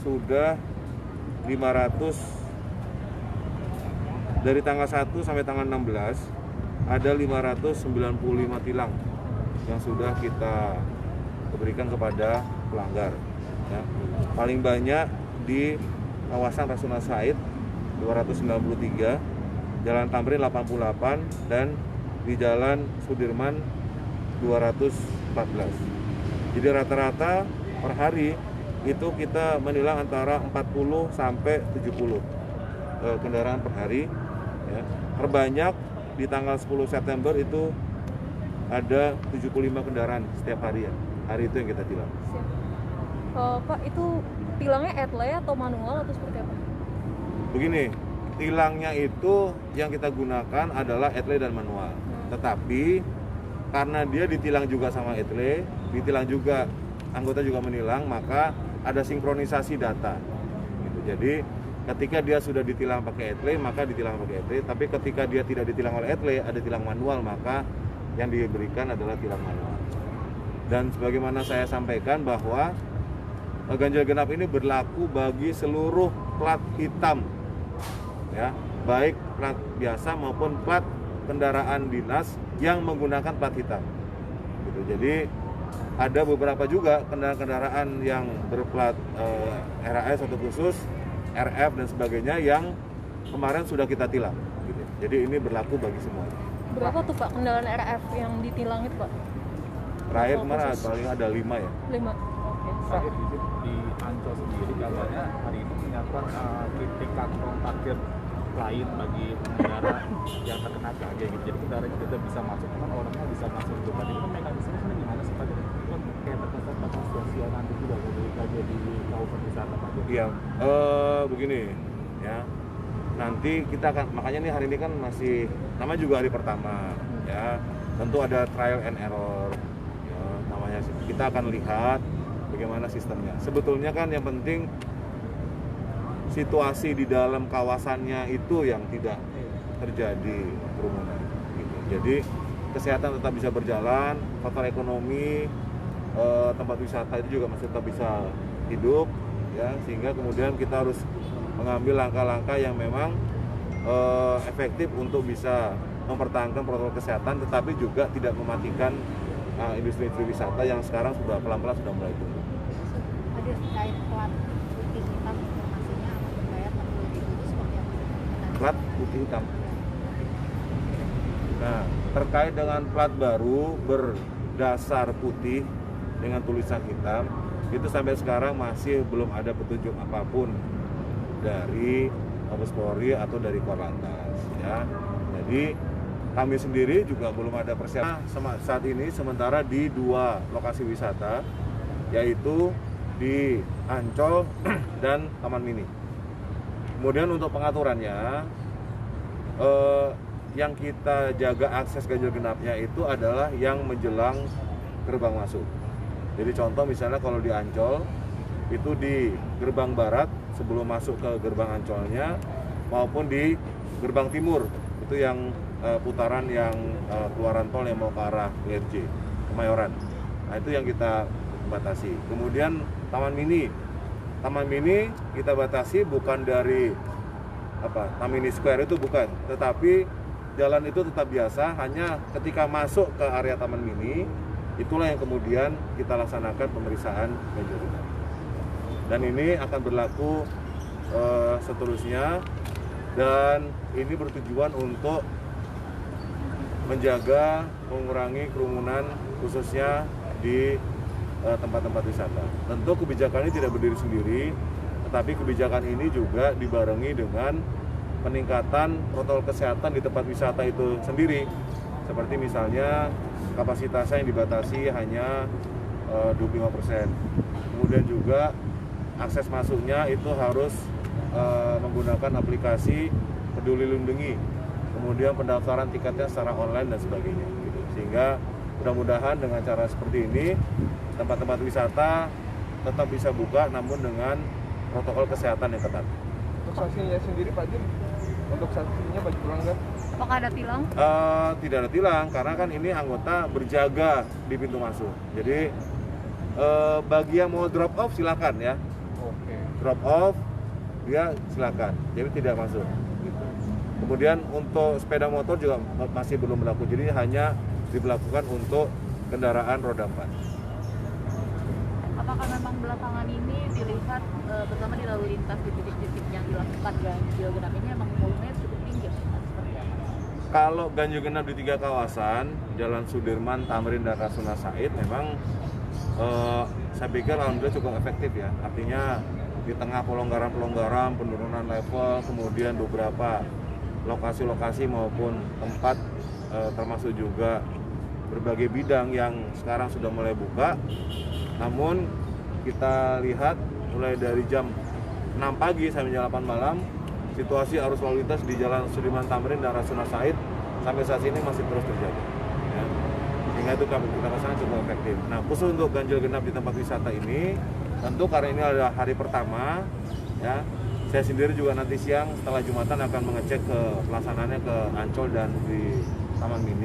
sudah 500 dari tanggal 1 sampai tanggal 16 ada 595 tilang yang sudah kita berikan kepada pelanggar ya. Paling banyak di kawasan Rasuna Said 293, Jalan Tamrin 88, dan di Jalan Sudirman 214. Jadi rata-rata per hari itu kita menilang antara 40 sampai 70 kendaraan per hari ya. Terbanyak di tanggal 10 September itu ada 75 kendaraan setiap hari ya. Hari itu yang kita tilang. Pak, itu tilangnya etle atau manual atau seperti apa? Begini, tilangnya itu yang kita gunakan adalah etle dan manual. Tetapi karena dia ditilang juga sama etle, ditilang juga anggota juga menilang, maka ada sinkronisasi data. Gitu. Jadi ketika dia sudah ditilang pakai etle, maka ditilang pakai etle. Tapi ketika dia tidak ditilang oleh etle, ada tilang manual, maka yang diberikan adalah tilang manual. Dan sebagaimana saya sampaikan bahwa ganjil genap ini berlaku bagi seluruh plat hitam, ya, baik plat biasa maupun plat kendaraan dinas yang menggunakan plat hitam. Gitu. Jadi ada beberapa juga kendaraan-kendaraan yang berplat RAS atau khusus, RF dan sebagainya yang kemarin sudah kita tilang. Gitu. Jadi ini berlaku bagi semua. Berapa tuh Pak kendaraan RF yang ditilang itu Pak? Terakhir kemarin paling ada 5 ya. 5. Oke. Pak, di Ancol sendiri kabarnya hari ini menyiapkan titik kantong parkir lain bagi pengendara yang terkena gage gitu. Jadi kendaraannya tidak bisa masuk, cuman orangnya bisa masuk juga. Ini kan mekanismenya sebenarnya gimana sih Pak? Kan kayak terkesan bakal sosial nanti juga dari gage di kawasan wisata Pak. Iya, begini ya. Nanti kita akan, makanya nih hari ini kan masih namanya juga hari pertama ya. Tentu ada trial and error. Ya, namanya kita akan lihat bagaimana sistemnya. Sebetulnya kan yang penting situasi di dalam kawasannya itu yang tidak terjadi kerumunan. Gitu. Jadi kesehatan tetap bisa berjalan, faktor ekonomi, tempat wisata itu juga masih tetap bisa hidup, ya. Sehingga kemudian kita harus mengambil langkah-langkah yang memang efektif untuk bisa mempertahankan protokol kesehatan, tetapi juga tidak mematikan industri wisata yang sekarang sudah pelan-pelan sudah mulai tumbuh. Ada terkait plat putih hitam informasinya akan dibayar 60.000 itu seperti apa? Plat putih hitam. Nah, terkait dengan plat baru berdasar putih dengan tulisan hitam, itu sampai sekarang masih belum ada petunjuk apapun dari Mabes Polri atau dari Korlantas, ya. Jadi kami sendiri juga belum ada persiapan saat ini sementara di 2 lokasi wisata, yaitu di Ancol dan Taman Mini. Kemudian untuk pengaturannya, yang kita jaga akses ganjil genapnya itu adalah yang menjelang gerbang masuk. Jadi contoh misalnya kalau di Ancol itu di gerbang barat sebelum masuk ke gerbang Ancolnya, maupun di gerbang timur itu yang putaran yang keluaran tol yang mau ke arah GRJ Kemayoran. Nah itu yang kita batasi. Kemudian Taman Mini kita batasi bukan dari Taman Mini Square itu bukan, tetapi jalan itu tetap biasa, hanya ketika masuk ke area Taman Mini itulah yang kemudian kita laksanakan pemeriksaan ganjil genap. Dan ini akan berlaku seterusnya, dan ini bertujuan untuk menjaga, mengurangi kerumunan khususnya di tempat-tempat wisata. Tentu kebijakan ini tidak berdiri sendiri, tetapi kebijakan ini juga dibarengi dengan peningkatan protokol kesehatan di tempat wisata itu sendiri. Seperti misalnya kapasitasnya yang dibatasi hanya 25%. Kemudian juga akses masuknya itu harus menggunakan aplikasi Peduli Lindungi. Kemudian pendaftaran tiketnya secara online dan sebagainya. Gitu. Sehingga mudah-mudahan dengan cara seperti ini tempat-tempat wisata tetap bisa buka, namun dengan protokol kesehatan yang ketat. Untuk sanksinya sendiri Pak Jin, untuk sanksinya bagi pelanggar? Apakah ada tilang? Tidak ada tilang, karena kan ini anggota berjaga di pintu masuk. Jadi bagi yang mau drop off silakan ya. Oke. drop off dia silakan, jadi tidak masuk. Gitu. Kemudian untuk sepeda motor juga masih belum berlaku, jadi hanya diberlakukan untuk kendaraan roda 4. Apakah memang belakangan ini dilihat terutama di lalu lintas di titik-titik yang dilakukan ganjil genap ini memang volumenya cukup tinggi? Seperti apa? Kalau ganjil genap di 3 kawasan, Jalan Sudirman, Tamrin, dan Rasuna Said memang saya pikir alhamdulillah cukup efektif ya. Artinya di tengah pelonggaran-pelonggaran, penurunan level, kemudian beberapa lokasi-lokasi maupun tempat termasuk juga berbagai bidang yang sekarang sudah mulai buka. Namun kita lihat mulai dari jam 6 pagi sampai jam 8 malam situasi arus lalu lintas di Jalan Sudirman Tamrin dan Rasuna Said sampai saat ini masih terus terjadi. Ya. Sehingga itu kita rasakan cukup efektif. Nah, khusus untuk ganjil genap di tempat wisata ini, tentu karena ini adalah hari pertama, ya, saya sendiri juga nanti siang setelah Jumatan akan mengecek ke pelaksanaannya ke Ancol dan di Taman Mini.